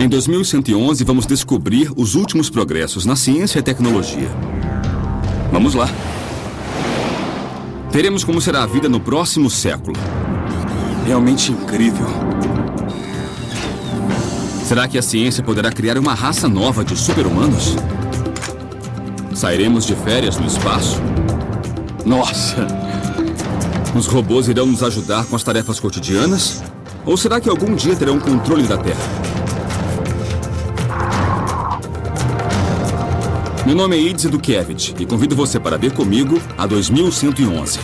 Em 2111, vamos descobrir os últimos progressos na ciência e tecnologia. Vamos lá. Veremos como será a vida no próximo século. Realmente incrível. Será que a ciência poderá criar uma raça nova de super-humanos? Sairemos de férias no espaço? Nossa! Os robôs irão nos ajudar com as tarefas cotidianas? Ou será que algum dia terão controle da Terra? Meu nome é Idze Dukevich e convido você para ver comigo a 2111.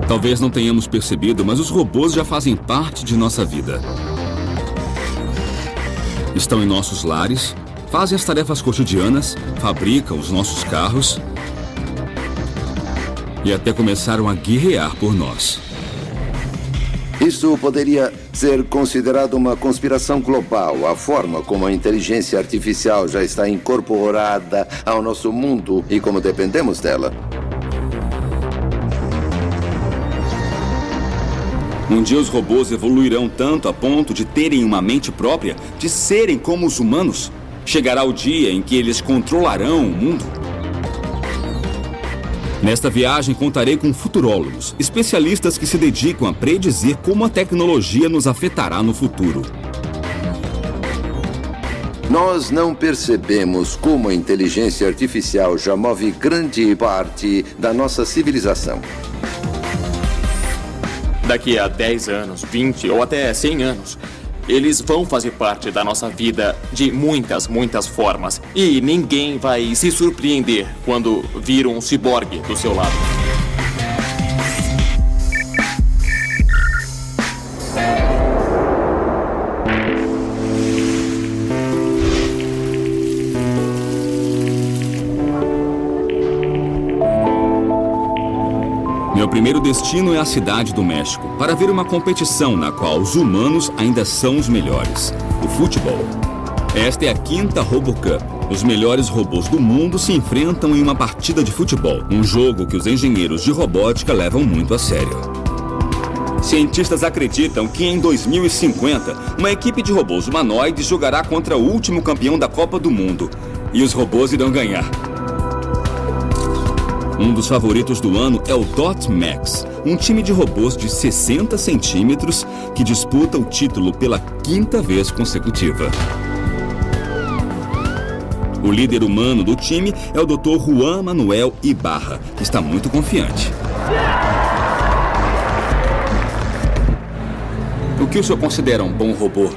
Talvez não tenhamos percebido, mas os robôs já fazem parte de nossa vida. Estão em nossos lares, fazem as tarefas cotidianas, fabricam os nossos carros e até começaram a guerrear por nós. Isso poderia ser considerado uma conspiração global, a forma como a inteligência artificial já está incorporada ao nosso mundo e como dependemos dela. Um dia os robôs evoluirão tanto a ponto de terem uma mente própria, de serem como os humanos. Chegará o dia em que eles controlarão o mundo. Nesta viagem contarei com futurólogos, especialistas que se dedicam a predizer como a tecnologia nos afetará no futuro. Nós não percebemos como a inteligência artificial já move grande parte da nossa civilização. Daqui a 10 anos, 20 ou até 100 anos, eles vão fazer parte da nossa vida de muitas, muitas formas. E ninguém vai se surpreender quando vir um ciborgue do seu lado. Meu primeiro destino é a cidade do México, para ver uma competição na qual os humanos ainda são os melhores, o futebol. Esta é a 5ª RoboCup. Os melhores robôs do mundo se enfrentam em uma partida de futebol, um jogo que os engenheiros de robótica levam muito a sério. Cientistas acreditam que em 2050, uma equipe de robôs humanoides jogará contra o último campeão da Copa do Mundo, e os robôs irão ganhar. Um dos favoritos do ano é o Dot Max, um time de robôs de 60 centímetros que disputa o título pela 5ª vez consecutiva. O líder humano do time é o Dr. Juan Manuel Ibarra, que está muito confiante. O que o senhor considera um bom robô?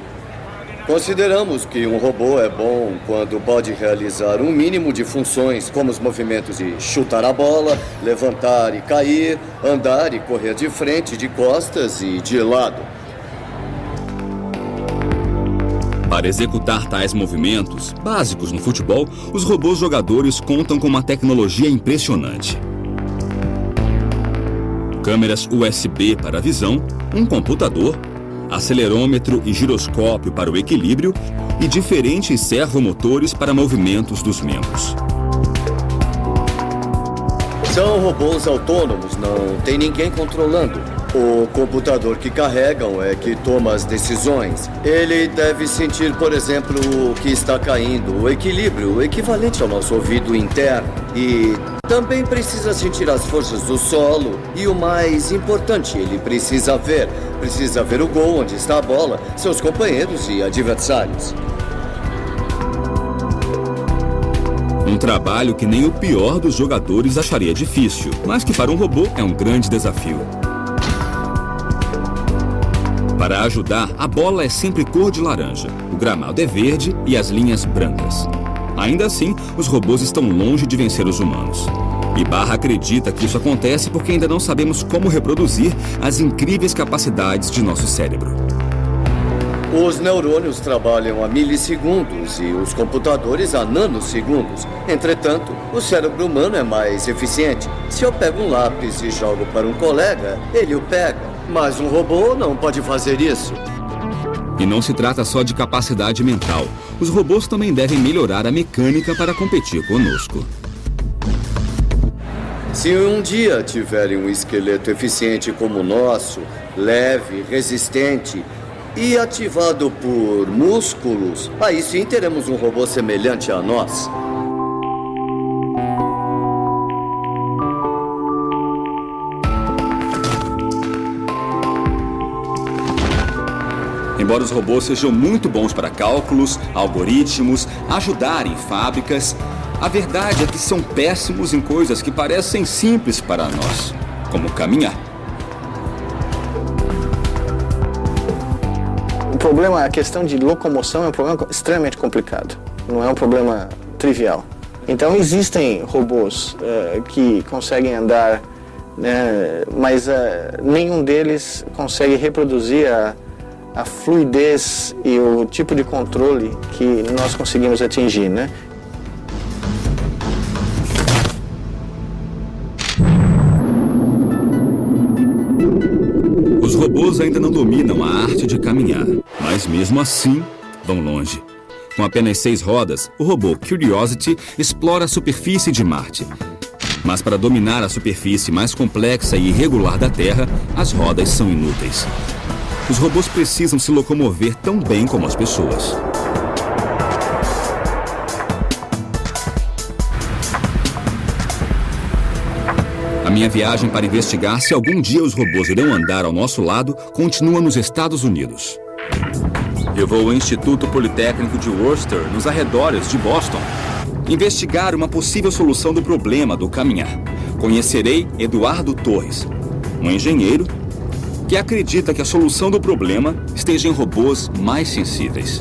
Consideramos que um robô é bom quando pode realizar um mínimo de funções, como os movimentos de chutar a bola, levantar e cair, andar e correr de frente, de costas e de lado. Para executar tais movimentos, básicos no futebol, os robôs jogadores contam com uma tecnologia impressionante. Câmeras USB para a visão, um computador, acelerômetro e giroscópio para o equilíbrio e diferentes servomotores para movimentos dos membros. São robôs autônomos, não tem ninguém controlando. O computador que carregam é que toma as decisões. Ele deve sentir, por exemplo, o que está caindo, o equilíbrio, o equivalente ao nosso ouvido interno. E também precisa sentir as forças do solo. E o mais importante, ele precisa ver o gol, onde está a bola, seus companheiros e adversários. Um trabalho que nem o pior dos jogadores acharia difícil, mas que para um robô é um grande desafio. Para ajudar, a bola é sempre cor de laranja, o gramado é verde e as linhas brancas. Ainda assim, os robôs estão longe de vencer os humanos. Ibarra acredita que isso acontece porque ainda não sabemos como reproduzir as incríveis capacidades de nosso cérebro. Os neurônios trabalham a milissegundos e os computadores a nanosegundos. Entretanto, o cérebro humano é mais eficiente. Se eu pego um lápis e jogo para um colega, ele o pega. Mas um robô não pode fazer isso. E não se trata só de capacidade mental. Os robôs também devem melhorar a mecânica para competir conosco. Se um dia tiverem um esqueleto eficiente como o nosso, leve, resistente e ativado por músculos, aí sim teremos um robô semelhante a nós. Embora os robôs sejam muito bons para cálculos, algoritmos, ajudar em fábricas, a verdade é que são péssimos em coisas que parecem simples para nós, como caminhar. O problema, a questão de locomoção é um problema extremamente complicado, não é um problema trivial. Então existem robôs que conseguem andar, né, mas nenhum deles consegue reproduzir a fluidez e o tipo de controle que nós conseguimos atingir, né? Os robôs ainda não dominam a arte de caminhar, mas mesmo assim vão longe. Com apenas 6 rodas, o robô Curiosity explora a superfície de Marte. Mas para dominar a superfície mais complexa e irregular da Terra, as rodas são inúteis. Os robôs precisam se locomover tão bem como as pessoas. A minha viagem para investigar se algum dia os robôs irão andar ao nosso lado continua nos Estados Unidos. Eu vou ao Instituto Politécnico de Worcester, nos arredores de Boston, investigar uma possível solução do problema do caminhar. Conhecerei Eduardo Torres, um engenheiro que acredita que a solução do problema esteja em robôs mais sensíveis.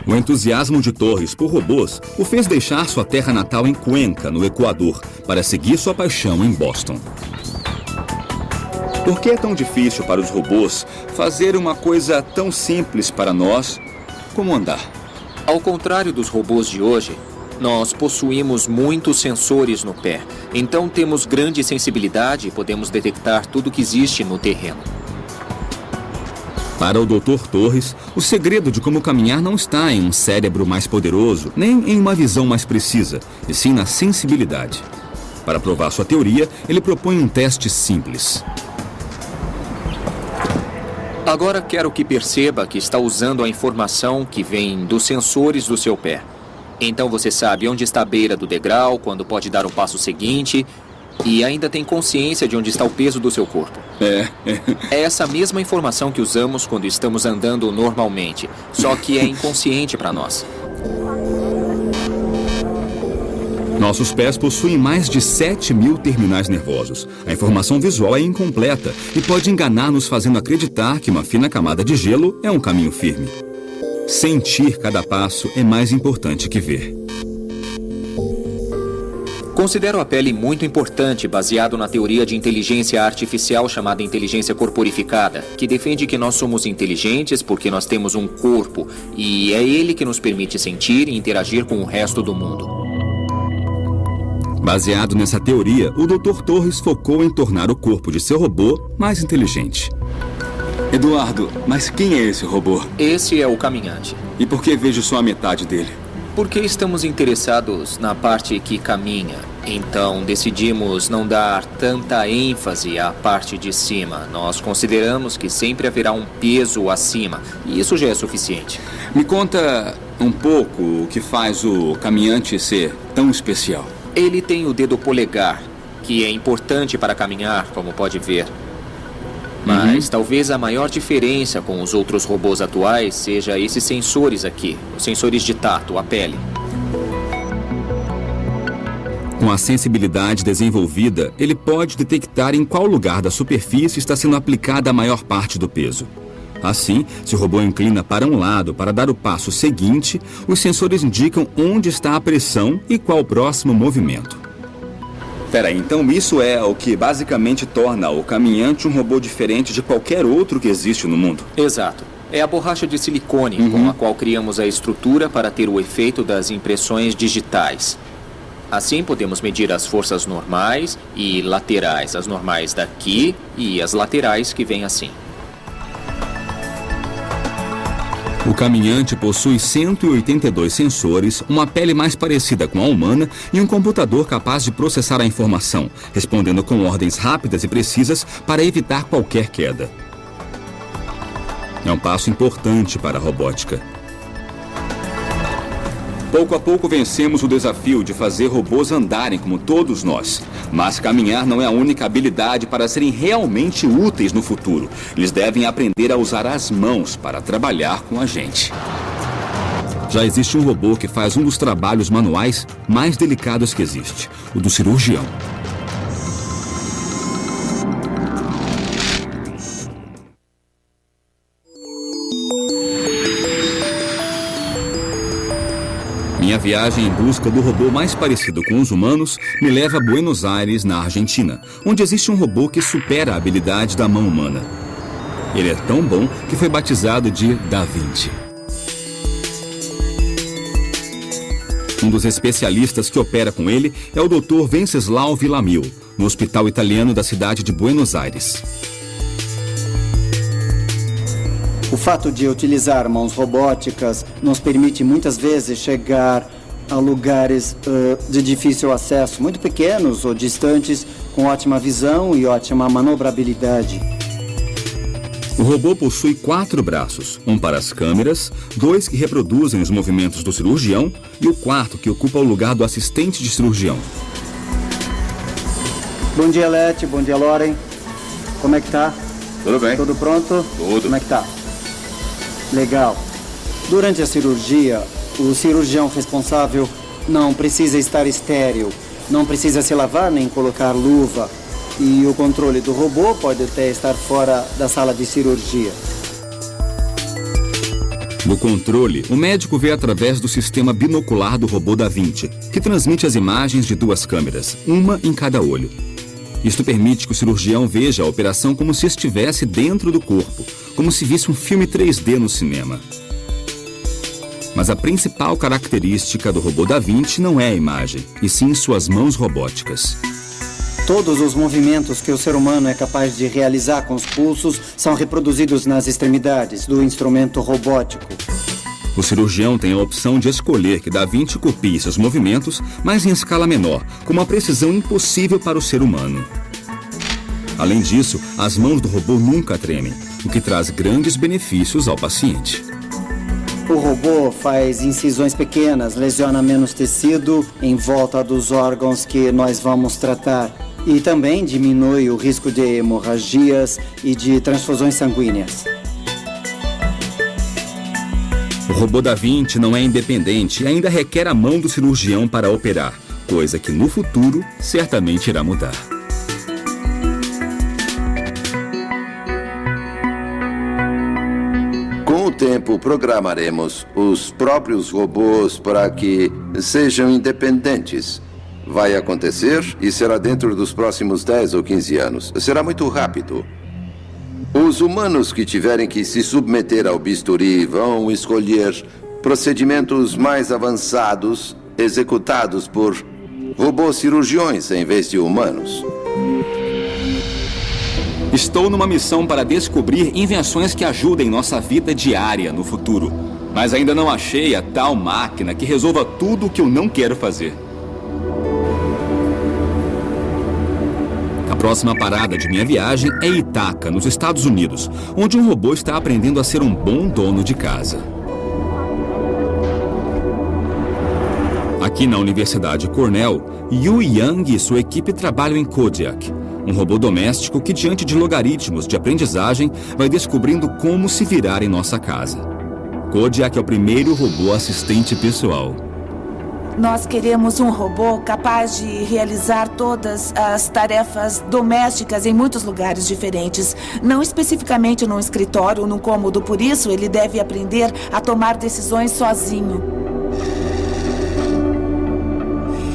O entusiasmo de Torres por robôs o fez deixar sua terra natal em Cuenca, no Equador, para seguir sua paixão em Boston. Por que é tão difícil para os robôs fazer uma coisa tão simples para nós como andar? Ao contrário dos robôs de hoje, nós possuímos muitos sensores no pé. Então temos grande sensibilidade e podemos detectar tudo que existe no terreno. Para o Dr. Torres, o segredo de como caminhar não está em um cérebro mais poderoso, nem em uma visão mais precisa, e sim na sensibilidade. Para provar sua teoria, ele propõe um teste simples. Agora quero que perceba que está usando a informação que vem dos sensores do seu pé. Então você sabe onde está a beira do degrau, quando pode dar o passo seguinte, e ainda tem consciência de onde está o peso do seu corpo. É essa mesma informação que usamos quando estamos andando normalmente, só que é inconsciente para nós. Nossos pés possuem mais de 7.000 terminais nervosos. A informação visual é incompleta e pode enganar-nos fazendo acreditar que uma fina camada de gelo é um caminho firme. Sentir cada passo é mais importante que ver. Considero a pele muito importante, baseado na teoria de inteligência artificial chamada inteligência corporificada, que defende que nós somos inteligentes porque nós temos um corpo, e é ele que nos permite sentir e interagir com o resto do mundo. Baseado nessa teoria, o Dr. Torres focou em tornar o corpo de seu robô mais inteligente. Eduardo, mas quem é esse robô? Esse é o caminhante. E por que vejo só a metade dele? Porque estamos interessados na parte que caminha. Então decidimos não dar tanta ênfase à parte de cima. Nós consideramos que sempre haverá um peso acima. E isso já é suficiente. Me conta um pouco o que faz o caminhante ser tão especial. Ele tem o dedo polegar, que é importante para caminhar, como pode ver. Mas talvez a maior diferença com os outros robôs atuais seja esses sensores aqui, os sensores de tato, a pele. Com a sensibilidade desenvolvida, ele pode detectar em qual lugar da superfície está sendo aplicada a maior parte do peso. Assim, se o robô inclina para um lado para dar o passo seguinte, os sensores indicam onde está a pressão e qual o próximo movimento. Peraí, então isso é o que basicamente torna o caminhante um robô diferente de qualquer outro que existe no mundo? Exato. É a borracha de silicone com a qual criamos a estrutura para ter o efeito das impressões digitais. Assim, podemos medir as forças normais e laterais. As normais daqui e as laterais que vêm assim. O caminhante possui 182 sensores, uma pele mais parecida com a humana e um computador capaz de processar a informação, respondendo com ordens rápidas e precisas para evitar qualquer queda. É um passo importante para a robótica. Pouco a pouco vencemos o desafio de fazer robôs andarem como todos nós. Mas caminhar não é a única habilidade para serem realmente úteis no futuro. Eles devem aprender a usar as mãos para trabalhar com a gente. Já existe um robô que faz um dos trabalhos manuais mais delicados que existe, o do cirurgião. Minha viagem em busca do robô mais parecido com os humanos me leva a Buenos Aires, na Argentina, onde existe um robô que supera a habilidade da mão humana. Ele é tão bom que foi batizado de Da Vinci. Um dos especialistas que opera com ele é o Dr. Venceslau Villamil, no hospital italiano da cidade de Buenos Aires. O fato de utilizar mãos robóticas nos permite muitas vezes chegar a lugares de difícil acesso, muito pequenos ou distantes, com ótima visão e ótima manobrabilidade. O robô possui 4 braços, um para as câmeras, 2 que reproduzem os movimentos do cirurgião e o 4º que ocupa o lugar do assistente de cirurgião. Bom dia, Leti. Bom dia, Loren. Como é que tá? Tudo bem. Tudo pronto? Tudo. Como é que tá? Legal. Durante a cirurgia, o cirurgião responsável não precisa estar estéril, não precisa se lavar nem colocar luva. E o controle do robô pode até estar fora da sala de cirurgia. No controle, o médico vê através do sistema binocular do robô Da Vinci, que transmite as imagens de 2 câmeras, uma em cada olho. Isto permite que o cirurgião veja a operação como se estivesse dentro do corpo, como se visse um filme 3D no cinema. Mas a principal característica do robô Da Vinci não é a imagem, e sim suas mãos robóticas. Todos os movimentos que o ser humano é capaz de realizar com os pulsos são reproduzidos nas extremidades do instrumento robótico. O cirurgião tem a opção de escolher que Da Vinci copie seus movimentos, mas em escala menor, com uma precisão impossível para o ser humano. Além disso, as mãos do robô nunca tremem, o que traz grandes benefícios ao paciente. O robô faz incisões pequenas, lesiona menos tecido em volta dos órgãos que nós vamos tratar e também diminui o risco de hemorragias e de transfusões sanguíneas. O robô Da Vinci não é independente e ainda requer a mão do cirurgião para operar, coisa que no futuro certamente irá mudar. Com o tempo, programaremos os próprios robôs para que sejam independentes. Vai acontecer e será dentro dos próximos 10 ou 15 anos. Será muito rápido. Os humanos que tiverem que se submeter ao bisturi vão escolher procedimentos mais avançados executados por robôs cirurgiões em vez de humanos. Estou numa missão para descobrir invenções que ajudem nossa vida diária no futuro. Mas ainda não achei a tal máquina que resolva tudo o que eu não quero fazer. A próxima parada de minha viagem é Ithaca, nos Estados Unidos, onde um robô está aprendendo a ser um bom dono de casa. Aqui na Universidade Cornell, Yu Yang e sua equipe trabalham em Kodiak, um robô doméstico que, diante de logaritmos de aprendizagem, vai descobrindo como se virar em nossa casa. Kodiak é o primeiro robô assistente pessoal. Nós queremos um robô capaz de realizar todas as tarefas domésticas em muitos lugares diferentes. Não especificamente num escritório ou num cômodo, por isso ele deve aprender a tomar decisões sozinho.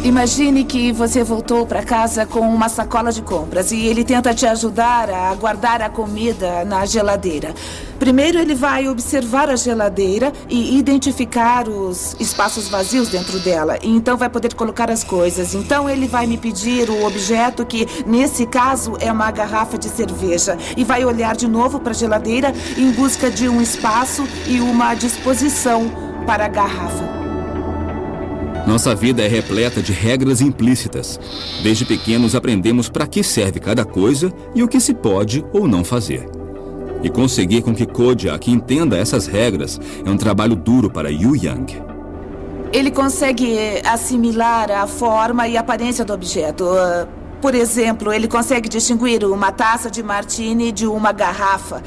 Imagine que você voltou para casa com uma sacola de compras e ele tenta te ajudar a guardar a comida na geladeira. Primeiro ele vai observar a geladeira e identificar os espaços vazios dentro dela. E então vai poder colocar as coisas. Então ele vai me pedir o objeto que, nesse caso, é uma garrafa de cerveja. E vai olhar de novo para a geladeira em busca de um espaço e uma disposição para a garrafa. Nossa vida é repleta de regras implícitas. Desde pequenos aprendemos para que serve cada coisa e o que se pode ou não fazer. E conseguir com que Kodiak entenda essas regras é um trabalho duro para Yu Yang. Ele consegue assimilar a forma e a aparência do objeto. Por exemplo, ele consegue distinguir uma taça de martini de uma garrafa.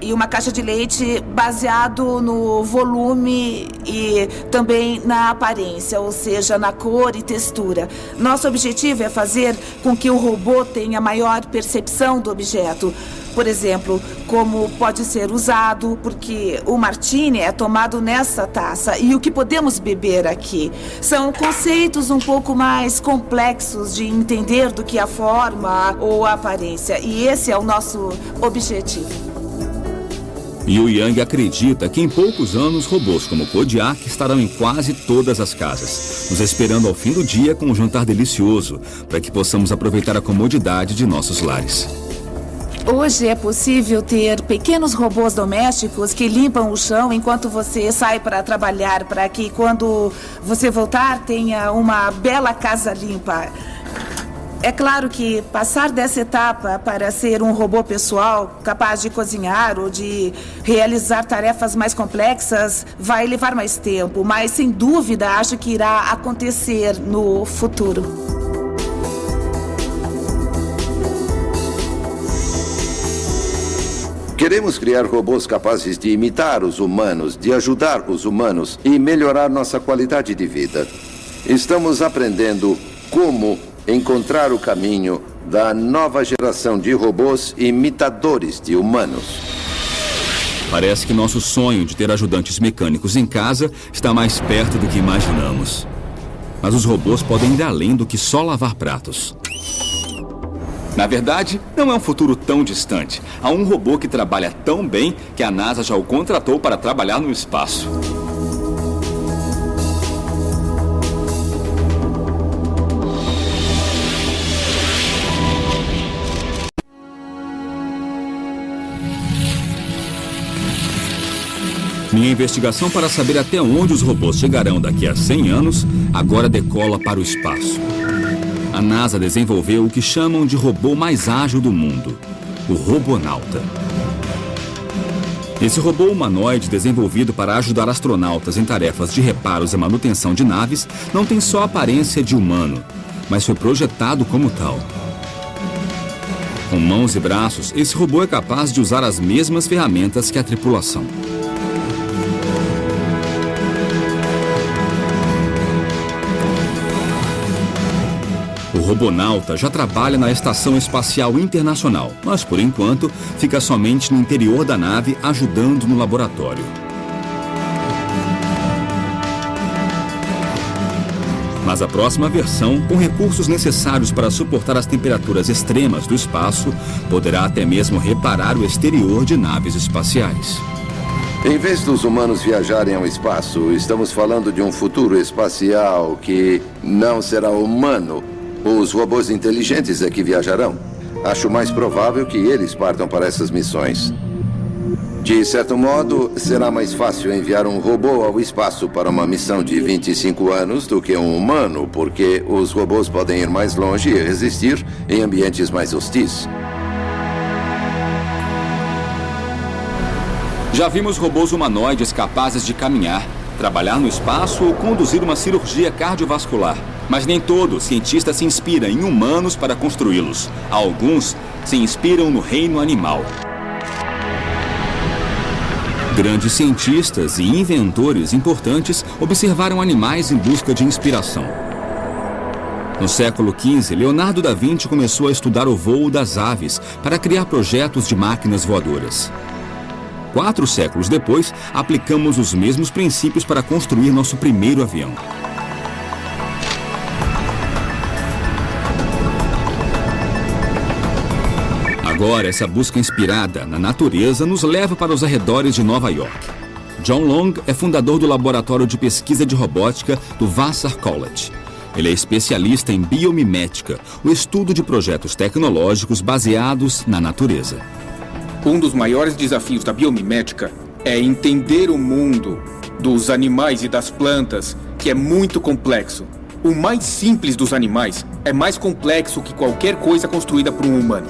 E uma caixa de leite baseado no volume e também na aparência, ou seja, na cor e textura. Nosso objetivo é fazer com que o robô tenha maior percepção do objeto. Por exemplo, como pode ser usado, porque o martini é tomado nessa taça e o que podemos beber aqui. São conceitos um pouco mais complexos de entender do que a forma ou a aparência. E esse é o nosso objetivo. Yu Yang acredita que em poucos anos robôs como Kodiak estarão em quase todas as casas, nos esperando ao fim do dia com um jantar delicioso, para que possamos aproveitar a comodidade de nossos lares. Hoje é possível ter pequenos robôs domésticos que limpam o chão enquanto você sai para trabalhar, para que quando você voltar tenha uma bela casa limpa. É claro que passar dessa etapa para ser um robô pessoal, capaz de cozinhar ou de realizar tarefas mais complexas, vai levar mais tempo, mas sem dúvida acho que irá acontecer no futuro. Queremos criar robôs capazes de imitar os humanos, de ajudar os humanos e melhorar nossa qualidade de vida. Estamos aprendendo como encontrar o caminho da nova geração de robôs imitadores de humanos. Parece que nosso sonho de ter ajudantes mecânicos em casa está mais perto do que imaginamos. Mas os robôs podem ir além do que só lavar pratos. Na verdade, não é um futuro tão distante. Há um robô que trabalha tão bem que a NASA já o contratou para trabalhar no espaço. Minha investigação para saber até onde os robôs chegarão daqui a 100 anos agora decola para o espaço. A NASA desenvolveu o que chamam de robô mais ágil do mundo, o Robonauta. Esse robô humanoide desenvolvido para ajudar astronautas em tarefas de reparos e manutenção de naves não tem só a aparência de humano, mas foi projetado como tal. Com mãos e braços, esse robô é capaz de usar as mesmas ferramentas que a tripulação. O Robonauta já trabalha na Estação Espacial Internacional, mas por enquanto fica somente no interior da nave ajudando no laboratório. Mas a próxima versão, com recursos necessários para suportar as temperaturas extremas do espaço, poderá até mesmo reparar o exterior de naves espaciais. Em vez dos humanos viajarem ao espaço, estamos falando de um futuro espacial que não será humano. Os robôs inteligentes é que viajarão. Acho mais provável que eles partam para essas missões. De certo modo, será mais fácil enviar um robô ao espaço para uma missão de 25 anos do que um humano, porque os robôs podem ir mais longe e resistir em ambientes mais hostis. Já vimos robôs humanoides capazes de caminhar, trabalhar no espaço ou conduzir uma cirurgia cardiovascular. Mas nem todo cientista se inspira em humanos para construí-los. Alguns se inspiram no reino animal. Grandes cientistas e inventores importantes observaram animais em busca de inspiração. No século XV, Leonardo da Vinci começou a estudar o voo das aves para criar projetos de máquinas voadoras. 4 séculos depois, aplicamos os mesmos princípios para construir nosso primeiro avião. Agora, essa busca inspirada na natureza nos leva para os arredores de Nova York. John Long é fundador do Laboratório de Pesquisa de Robótica do Vassar College. Ele é especialista em biomimética, o estudo de projetos tecnológicos baseados na natureza. Um dos maiores desafios da biomimética é entender o mundo dos animais e das plantas, que é muito complexo. O mais simples dos animais é mais complexo que qualquer coisa construída por um humano.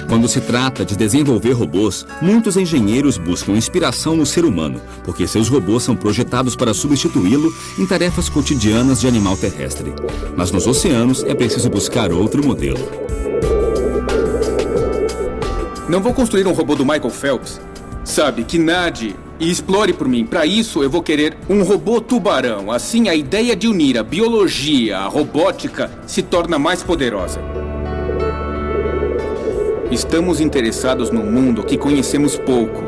Quando se trata de desenvolver robôs, muitos engenheiros buscam inspiração no ser humano, porque seus robôs são projetados para substituí-lo em tarefas cotidianas de animal terrestre. Mas nos oceanos é preciso buscar outro modelo. Não vou construir um robô do Michael Phelps. Sabe, que nade e explore por mim. Para isso, eu vou querer um robô tubarão. Assim, a ideia de unir a biologia à robótica se torna mais poderosa. Estamos interessados num mundo que conhecemos pouco.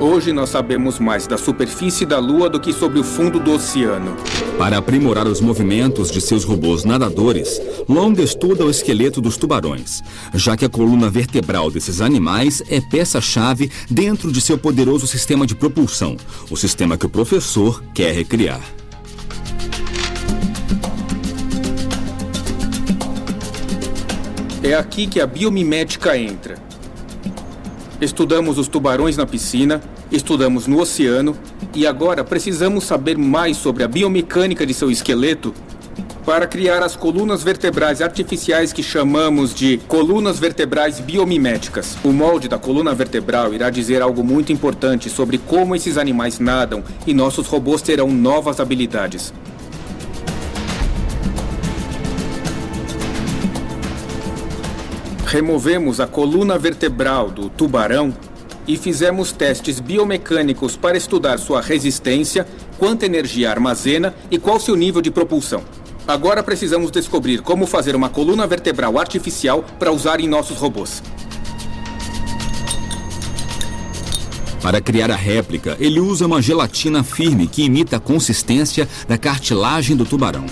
Hoje nós sabemos mais da superfície da Lua do que sobre o fundo do oceano. Para aprimorar os movimentos de seus robôs nadadores, Long estuda o esqueleto dos tubarões, já que a coluna vertebral desses animais é peça-chave dentro de seu poderoso sistema de propulsão, o sistema que o professor quer recriar. É aqui que a biomimética entra. Estudamos os tubarões na piscina, estudamos no oceano e agora precisamos saber mais sobre a biomecânica de seu esqueleto para criar as colunas vertebrais artificiais que chamamos de colunas vertebrais biomiméticas. O molde da coluna vertebral irá dizer algo muito importante sobre como esses animais nadam e nossos robôs terão novas habilidades. Removemos a coluna vertebral do tubarão e fizemos testes biomecânicos para estudar sua resistência, quanta energia armazena e qual seu nível de propulsão. Agora precisamos descobrir como fazer uma coluna vertebral artificial para usar em nossos robôs. Para criar a réplica, ele usa uma gelatina firme que imita a consistência da cartilagem do tubarão.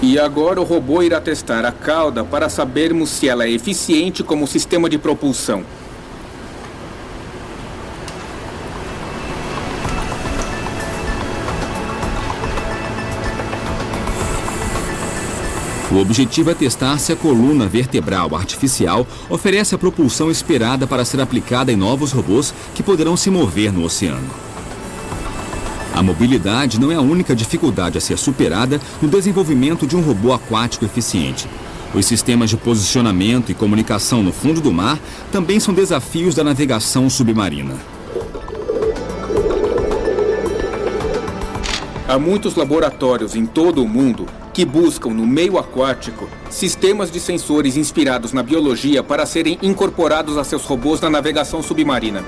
E agora o robô irá testar a cauda para sabermos se ela é eficiente como sistema de propulsão. O objetivo é testar se a coluna vertebral artificial oferece a propulsão esperada para ser aplicada em novos robôs que poderão se mover no oceano. A mobilidade não é a única dificuldade a ser superada no desenvolvimento de um robô aquático eficiente. Os sistemas de posicionamento e comunicação no fundo do mar também são desafios da navegação submarina. Há muitos laboratórios em todo o mundo que buscam no meio aquático sistemas de sensores inspirados na biologia para serem incorporados a seus robôs na navegação submarina.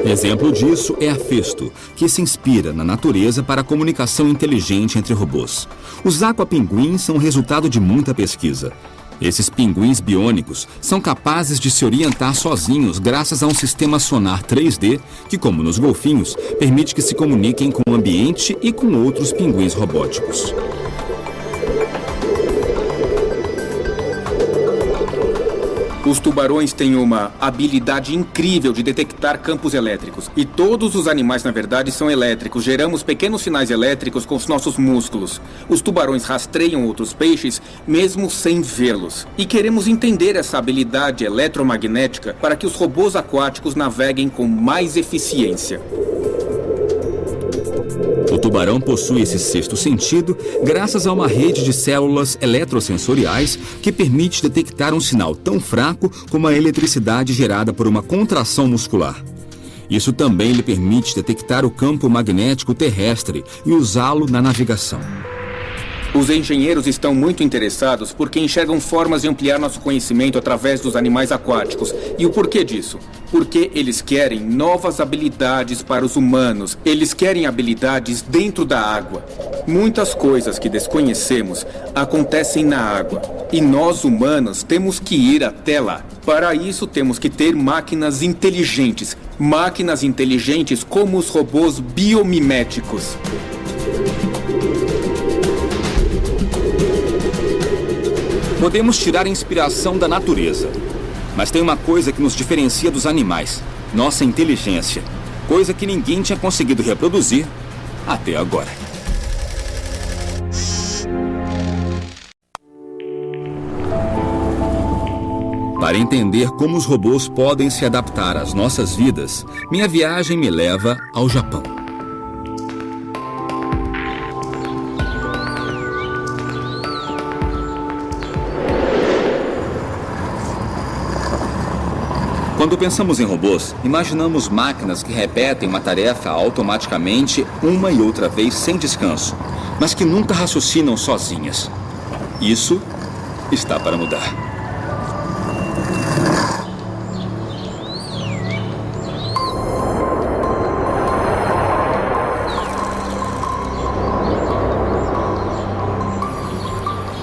Exemplo disso é a Festo, que se inspira na natureza para a comunicação inteligente entre robôs. Os aquapinguins são resultado de muita pesquisa. Esses pinguins biônicos são capazes de se orientar sozinhos graças a um sistema sonar 3D que, como nos golfinhos, permite que se comuniquem com o ambiente e com outros pinguins robóticos. Os tubarões têm uma habilidade incrível de detectar campos elétricos. E todos os animais, na verdade, são elétricos. Geramos pequenos sinais elétricos com os nossos músculos. Os tubarões rastreiam outros peixes, mesmo sem vê-los. E queremos entender essa habilidade eletromagnética para que os robôs aquáticos naveguem com mais eficiência. O tubarão possui esse sexto sentido graças a uma rede de células eletrosensoriais que permite detectar um sinal tão fraco como a eletricidade gerada por uma contração muscular. Isso também lhe permite detectar o campo magnético terrestre e usá-lo na navegação. Os engenheiros estão muito interessados porque enxergam formas de ampliar nosso conhecimento através dos animais aquáticos. E o porquê disso? Porque eles querem novas habilidades para os humanos. Eles querem habilidades dentro da água. Muitas coisas que desconhecemos acontecem na água. E nós, humanos, temos que ir até lá. Para isso, temos que ter máquinas inteligentes. Máquinas inteligentes como os robôs biomiméticos. Podemos tirar inspiração da natureza, mas tem uma coisa que nos diferencia dos animais: nossa inteligência. Coisa que ninguém tinha conseguido reproduzir até agora. Para entender como os robôs podem se adaptar às nossas vidas, minha viagem me leva ao Japão. Quando pensamos em robôs, imaginamos máquinas que repetem uma tarefa automaticamente uma e outra vez sem descanso, mas que nunca raciocinam sozinhas. Isso está para mudar.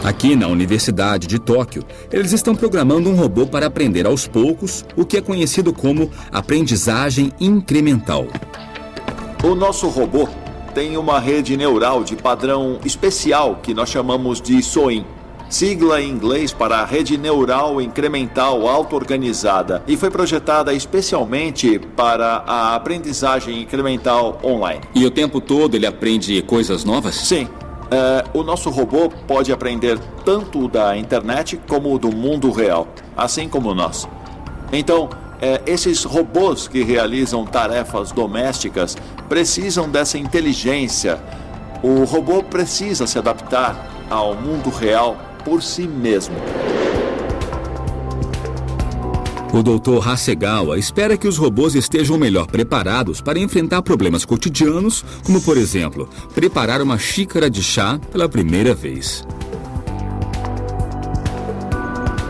Aqui na Universidade de Tóquio, eles estão programando um robô para aprender aos poucos o que é conhecido como aprendizagem incremental. O nosso robô tem uma rede neural de padrão especial que nós chamamos de SOIN, sigla em inglês para Rede Neural Incremental Auto-Organizada, e foi projetada especialmente para a aprendizagem incremental online. E o tempo todo ele aprende coisas novas? Sim. O nosso robô pode aprender tanto da internet como do mundo real, assim como nós. Então, esses robôs que realizam tarefas domésticas precisam dessa inteligência. O robô precisa se adaptar ao mundo real por si mesmo. O Dr. Hasegawa espera que os robôs estejam melhor preparados para enfrentar problemas cotidianos, como, por exemplo, preparar uma xícara de chá pela primeira vez.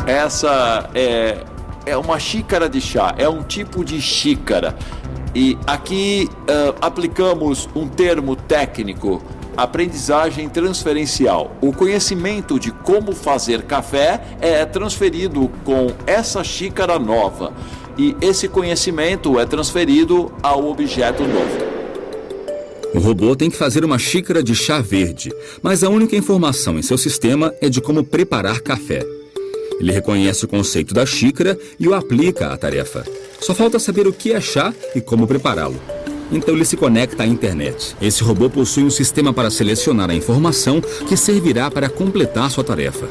Essa é uma xícara de chá, é um tipo de xícara. E aqui aplicamos um termo técnico: aprendizagem transferencial. O conhecimento de como fazer café é transferido com essa xícara nova. E esse conhecimento é transferido ao objeto novo. O robô tem que fazer uma xícara de chá verde, mas a única informação em seu sistema é de como preparar café. Ele reconhece o conceito da xícara e o aplica à tarefa. Só falta saber o que é chá e como prepará-lo. Então ele se conecta à internet. Esse robô possui um sistema para selecionar a informação que servirá para completar sua tarefa.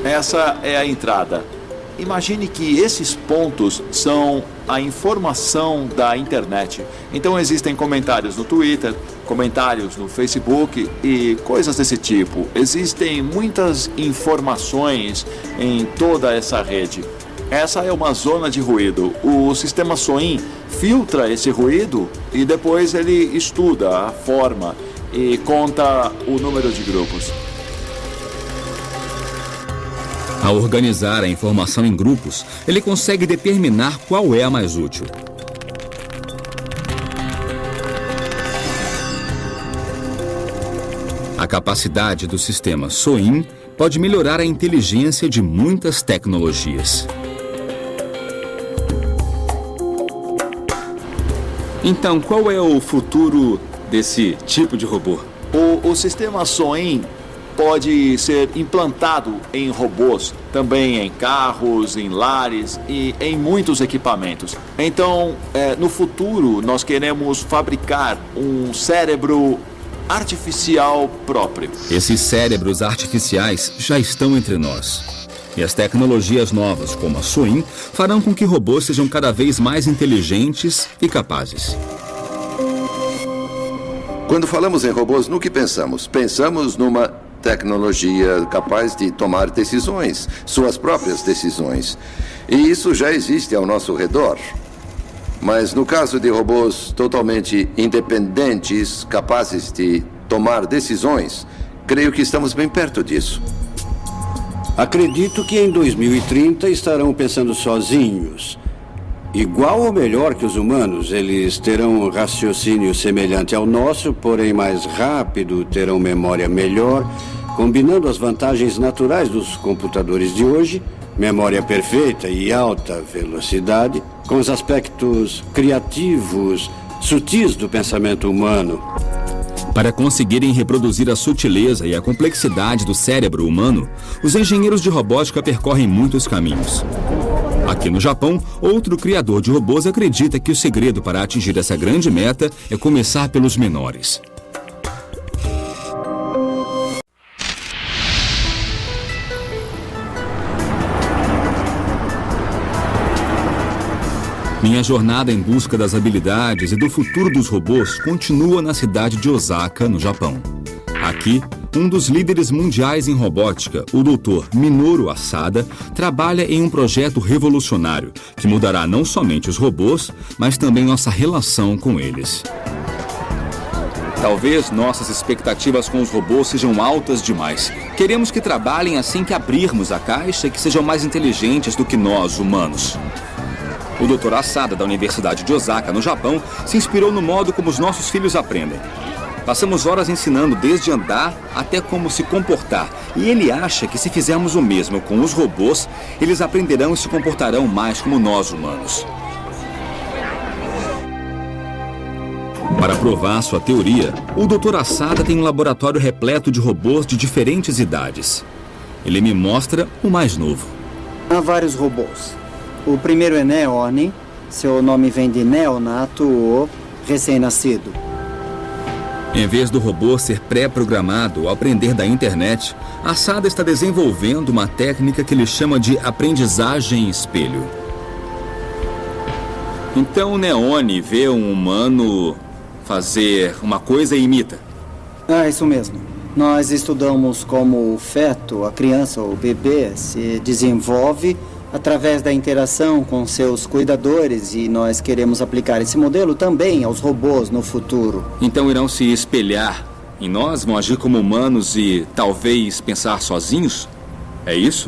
Essa é a entrada. Imagine que esses pontos são a informação da internet. Então existem comentários no Twitter, comentários no Facebook e coisas desse tipo. Existem muitas informações em toda essa rede. Essa é uma zona de ruído. O sistema SOIN filtra esse ruído e depois ele estuda a forma e conta o número de grupos. Ao organizar a informação em grupos, ele consegue determinar qual é a mais útil. A capacidade do sistema SOIN pode melhorar a inteligência de muitas tecnologias. Então, qual é o futuro desse tipo de robô? O sistema SOIN pode ser implantado em robôs, também em carros, em lares e em muitos equipamentos. Então, no futuro, nós queremos fabricar um cérebro artificial próprio. Esses cérebros artificiais já estão entre nós. E as tecnologias novas, como a SOIN, farão com que robôs sejam cada vez mais inteligentes e capazes. Quando falamos em robôs, no que pensamos? Pensamos numa tecnologia capaz de tomar decisões, suas próprias decisões. E isso já existe ao nosso redor. Mas no caso de robôs totalmente independentes, capazes de tomar decisões, creio que estamos bem perto disso. Acredito que em 2030 estarão pensando sozinhos. Igual ou melhor que os humanos, eles terão um raciocínio semelhante ao nosso, porém mais rápido, terão memória melhor, combinando as vantagens naturais dos computadores de hoje, memória perfeita e alta velocidade, com os aspectos criativos, sutis do pensamento humano. Para conseguirem reproduzir a sutileza e a complexidade do cérebro humano, os engenheiros de robótica percorrem muitos caminhos. Aqui no Japão, outro criador de robôs acredita que o segredo para atingir essa grande meta é começar pelos menores. Minha jornada em busca das habilidades e do futuro dos robôs continua na cidade de Osaka, no Japão. Aqui, um dos líderes mundiais em robótica, o Dr. Minoru Asada, trabalha em um projeto revolucionário que mudará não somente os robôs, mas também nossa relação com eles. Talvez nossas expectativas com os robôs sejam altas demais. Queremos que trabalhem assim que abrirmos a caixa e que sejam mais inteligentes do que nós, humanos. O Dr. Asada, da Universidade de Osaka, no Japão, se inspirou no modo como os nossos filhos aprendem. Passamos horas ensinando desde andar até como se comportar. E ele acha que se fizermos o mesmo com os robôs, eles aprenderão e se comportarão mais como nós, humanos. Para provar sua teoria, o Dr. Asada tem um laboratório repleto de robôs de diferentes idades. Ele me mostra o mais novo. Há vários robôs. O primeiro é Neone. Seu nome vem de neonato ou recém-nascido. Em vez do robô ser pré-programado ao aprender da internet, Asada está desenvolvendo uma técnica que ele chama de aprendizagem espelho. Então o Neone vê um humano fazer uma coisa e imita. Isso mesmo. Nós estudamos como o feto, a criança ou o bebê, se desenvolve através da interação com seus cuidadores, e nós queremos aplicar esse modelo também aos robôs no futuro. Então irão se espelhar em nós, vão agir como humanos e talvez pensar sozinhos? É isso?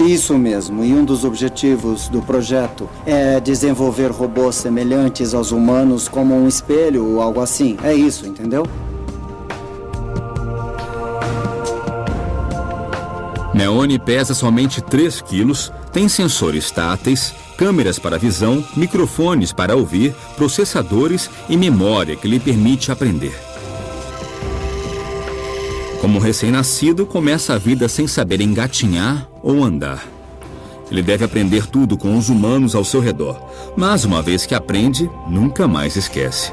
Isso mesmo, e um dos objetivos do projeto é desenvolver robôs semelhantes aos humanos como um espelho ou algo assim. É isso, entendeu? Neone pesa somente 3 quilos, tem sensores táteis, câmeras para visão, microfones para ouvir, processadores e memória que lhe permite aprender. Como recém-nascido, começa a vida sem saber engatinhar ou andar. Ele deve aprender tudo com os humanos ao seu redor, mas uma vez que aprende, nunca mais esquece.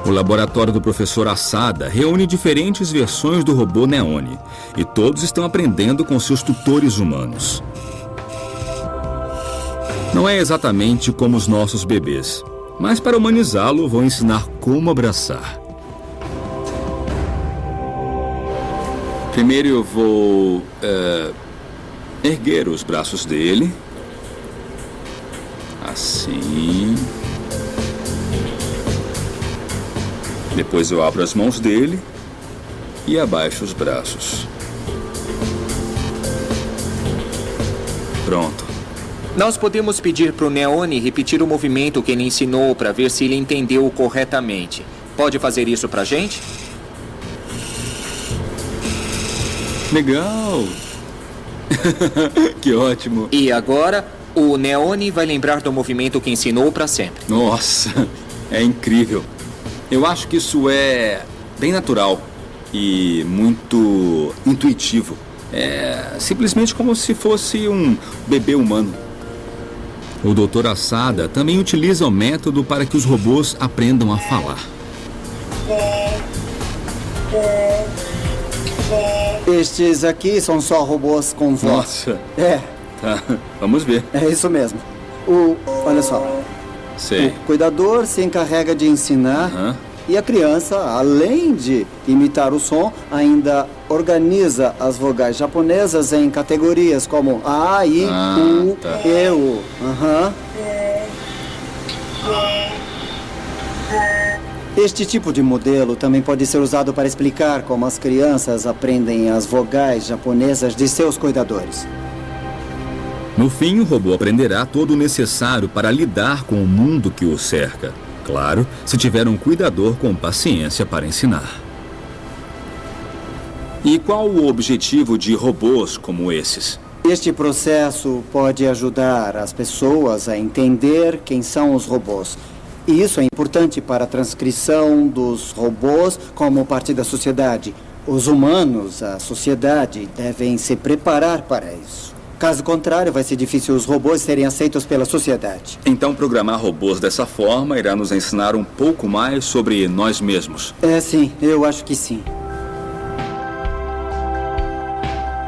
O laboratório do professor Asada reúne diferentes versões do robô Neone, e todos estão aprendendo com seus tutores humanos. Não é exatamente como os nossos bebês, mas para humanizá-lo, vou ensinar como abraçar. Primeiro eu vou erguer os braços dele, assim. Depois eu abro as mãos dele e abaixo os braços. Pronto. Nós podemos pedir para o Neone repetir o movimento que ele ensinou para ver se ele entendeu corretamente. Pode fazer isso para a gente? Legal! Que ótimo! E agora, o Neone vai lembrar do movimento que ensinou para sempre. Nossa, é incrível! Eu acho que isso é bem natural e muito intuitivo. É simplesmente como se fosse um bebê humano. O Dr. Asada também utiliza o método para que os robôs aprendam a falar. Estes aqui são só robôs com voz. Nossa! É. Tá, vamos ver. É isso mesmo. Olha só. Sei. O cuidador se encarrega de ensinar e a criança, além de imitar o som, ainda organiza as vogais japonesas em categorias como A, I, U, E, U. Este tipo de modelo também pode ser usado para explicar como as crianças aprendem as vogais japonesas de seus cuidadores. No fim, o robô aprenderá todo o necessário para lidar com o mundo que o cerca. Claro, se tiver um cuidador com paciência para ensinar. E qual o objetivo de robôs como esses? Este processo pode ajudar as pessoas a entender quem são os robôs. E isso é importante para a transcrição dos robôs como parte da sociedade. Os humanos, a sociedade, devem se preparar para isso. Caso contrário, vai ser difícil os robôs serem aceitos pela sociedade. Então, programar robôs dessa forma irá nos ensinar um pouco mais sobre nós mesmos. Sim, eu acho que sim.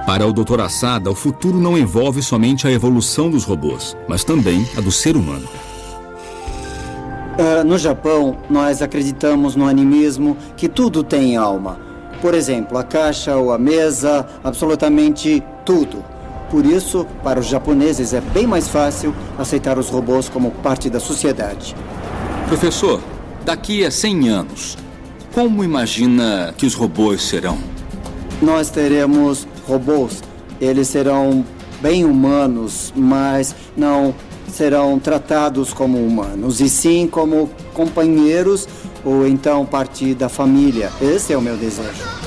Para o Dr. Asada, o futuro não envolve somente a evolução dos robôs, mas também a do ser humano. No Japão, nós acreditamos no animismo que tudo tem alma. Por exemplo, a caixa ou a mesa, absolutamente tudo. Por isso, para os japoneses é bem mais fácil aceitar os robôs como parte da sociedade. Professor, daqui a 100 anos, como imagina que os robôs serão? Nós teremos robôs. Eles serão bem humanos, mas não serão tratados como humanos, e sim como companheiros ou então parte da família. Esse é o meu desejo.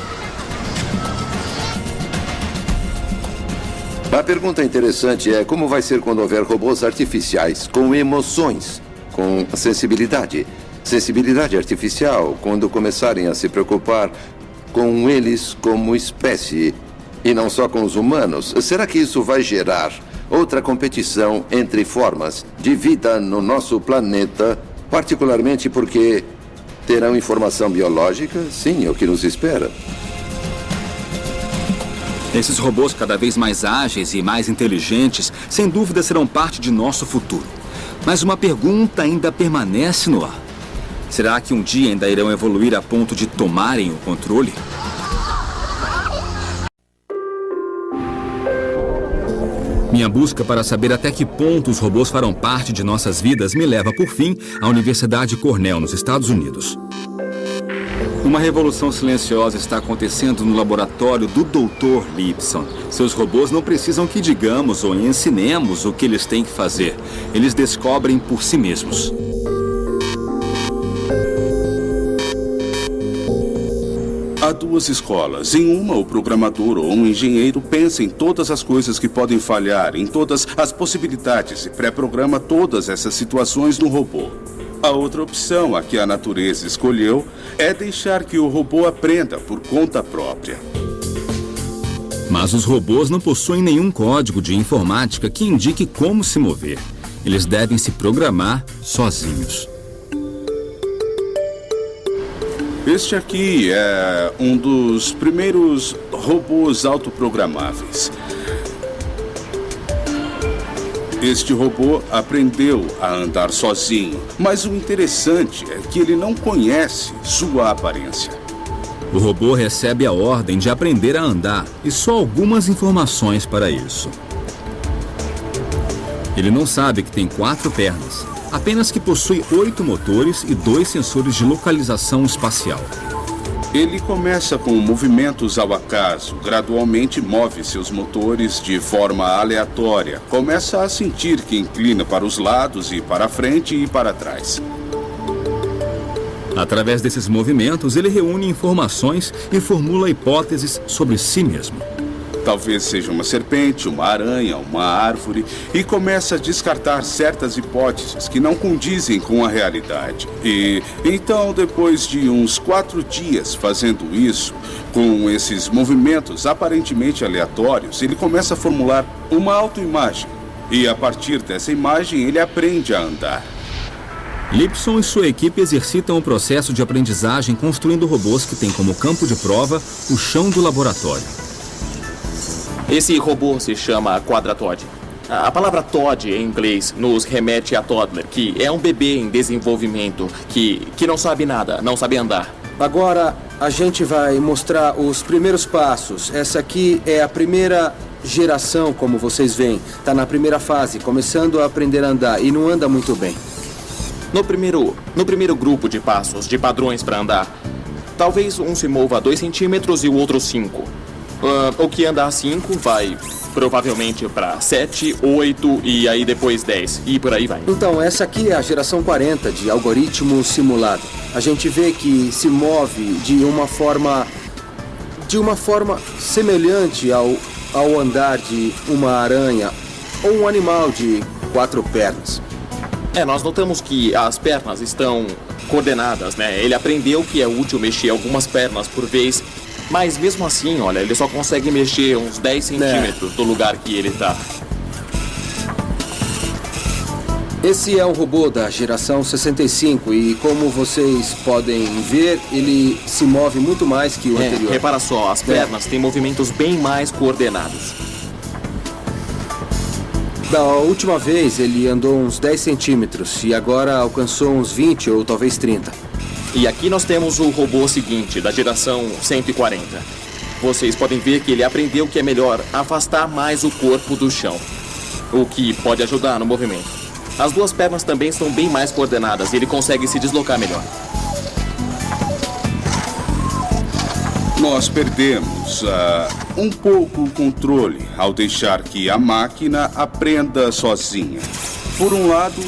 A pergunta interessante é como vai ser quando houver robôs artificiais com emoções, com sensibilidade. Sensibilidade artificial, quando começarem a se preocupar com eles como espécie e não só com os humanos. Será que isso vai gerar outra competição entre formas de vida no nosso planeta, particularmente porque terão informação biológica? Sim, é o que nos espera. Esses robôs cada vez mais ágeis e mais inteligentes, sem dúvida serão parte de nosso futuro. Mas uma pergunta ainda permanece no ar. Será que um dia ainda irão evoluir a ponto de tomarem o controle? Minha busca para saber até que ponto os robôs farão parte de nossas vidas me leva, por fim, à Universidade Cornell, nos Estados Unidos. Uma revolução silenciosa está acontecendo no laboratório do Dr. Lipson. Seus robôs não precisam que digamos ou ensinemos o que eles têm que fazer. Eles descobrem por si mesmos. Há duas escolas. Em uma, o programador ou um engenheiro pensa em todas as coisas que podem falhar, em todas as possibilidades e pré-programa todas essas situações no robô. A outra opção, a que a natureza escolheu, é deixar que o robô aprenda por conta própria. Mas os robôs não possuem nenhum código de informática que indique como se mover. Eles devem se programar sozinhos. Este aqui é um dos primeiros robôs autoprogramáveis. Este robô aprendeu a andar sozinho, mas o interessante é que ele não conhece sua aparência. O robô recebe a ordem de aprender a andar e só algumas informações para isso. Ele não sabe que tem 4 pernas, apenas que possui 8 motores e 2 sensores de localização espacial. Ele começa com movimentos ao acaso, gradualmente move seus motores de forma aleatória, começa a sentir que inclina para os lados e para frente e para trás. Através desses movimentos, ele reúne informações e formula hipóteses sobre si mesmo. Talvez seja uma serpente, uma aranha, uma árvore, e começa a descartar certas hipóteses que não condizem com a realidade. E então, depois de uns 4 dias fazendo isso, com esses movimentos aparentemente aleatórios, ele começa a formular uma autoimagem. E a partir dessa imagem, ele aprende a andar. Lipson e sua equipe exercitam o processo de aprendizagem construindo robôs que têm como campo de prova o chão do laboratório. Esse robô se chama Quadratod. A palavra Todd em inglês nos remete a toddler, que é um bebê em desenvolvimento, que não sabe nada, não sabe andar. Agora a gente vai mostrar os primeiros passos. Essa aqui é a primeira geração, como vocês veem. Está na primeira fase, começando a aprender a andar e não anda muito bem. No primeiro grupo de passos, de padrões para andar, talvez um se mova 2 centímetros e o outro 5. O que anda a 5 vai provavelmente para 7, 8 e aí depois 10 e por aí vai. Então, essa aqui é a geração 40 de algoritmo simulado. A gente vê que se move de uma forma semelhante ao andar de uma aranha ou um animal de 4 pernas. Nós notamos que as pernas estão coordenadas, né? Ele aprendeu que é útil mexer algumas pernas por vez, mas mesmo assim, olha, ele só consegue mexer uns 10 centímetros do lugar que ele está. Esse é um robô da geração 65 e, como vocês podem ver, ele se move muito mais que o anterior. Repara só, as pernas têm movimentos bem mais coordenados. Da última vez ele andou uns 10 centímetros e agora alcançou uns 20 ou talvez 30. E aqui nós temos o robô seguinte, da geração 140. Vocês podem ver que ele aprendeu que é melhor afastar mais o corpo do chão, o que pode ajudar no movimento. As 2 pernas também estão bem mais coordenadas e ele consegue se deslocar melhor. Nós perdemos um pouco o controle ao deixar que a máquina aprenda sozinha. Por um lado,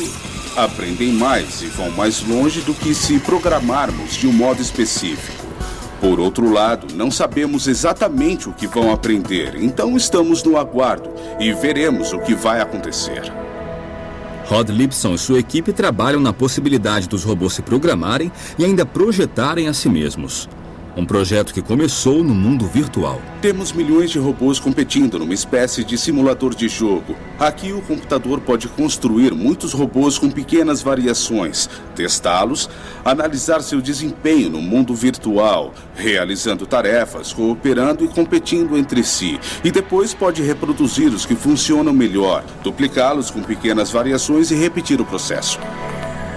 aprendem mais e vão mais longe do que se programarmos de um modo específico. Por outro lado, não sabemos exatamente o que vão aprender, então estamos no aguardo e veremos o que vai acontecer. Rod Lipson e sua equipe trabalham na possibilidade dos robôs se programarem e ainda projetarem a si mesmos. Um projeto que começou no mundo virtual. Temos milhões de robôs competindo numa espécie de simulador de jogo. Aqui o computador pode construir muitos robôs com pequenas variações, testá-los, analisar seu desempenho no mundo virtual, realizando tarefas, cooperando e competindo entre si. E depois pode reproduzir os que funcionam melhor, duplicá-los com pequenas variações e repetir o processo.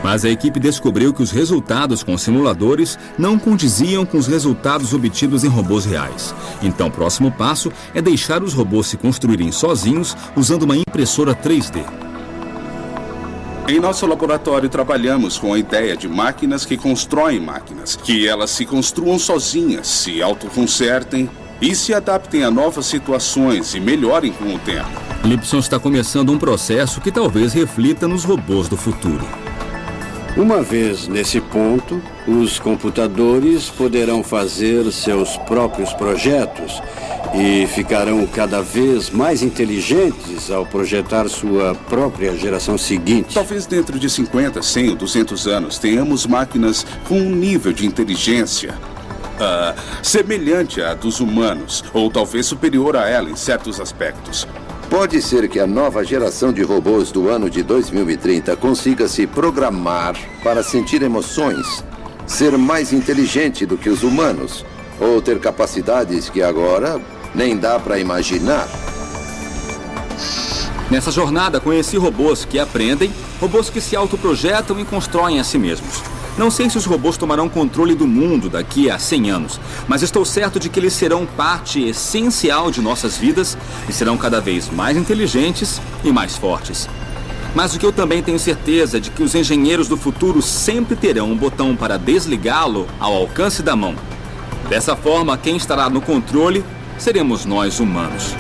Mas a equipe descobriu que os resultados com simuladores não condiziam com os resultados obtidos em robôs reais. Então, o próximo passo é deixar os robôs se construírem sozinhos usando uma impressora 3D. Em nosso laboratório, trabalhamos com a ideia de máquinas que constroem máquinas, que elas se construam sozinhas, se autoconsertem e se adaptem a novas situações e melhorem com o tempo. Lipson está começando um processo que talvez reflita nos robôs do futuro. Uma vez nesse ponto, os computadores poderão fazer seus próprios projetos e ficarão cada vez mais inteligentes ao projetar sua própria geração seguinte. Talvez dentro de 50, 100 ou 200 anos tenhamos máquinas com um nível de inteligência semelhante à dos humanos, ou talvez superior a ela em certos aspectos. Pode ser que a nova geração de robôs do ano de 2030 consiga se programar para sentir emoções, ser mais inteligente do que os humanos, ou ter capacidades que agora nem dá para imaginar. Nessa jornada, conheci robôs que aprendem, robôs que se autoprojetam e constroem a si mesmos. Não sei se os robôs tomarão controle do mundo daqui a 100 anos, mas estou certo de que eles serão parte essencial de nossas vidas e serão cada vez mais inteligentes e mais fortes. Mas o que eu também tenho certeza é de que os engenheiros do futuro sempre terão um botão para desligá-lo ao alcance da mão. Dessa forma, quem estará no controle seremos nós humanos.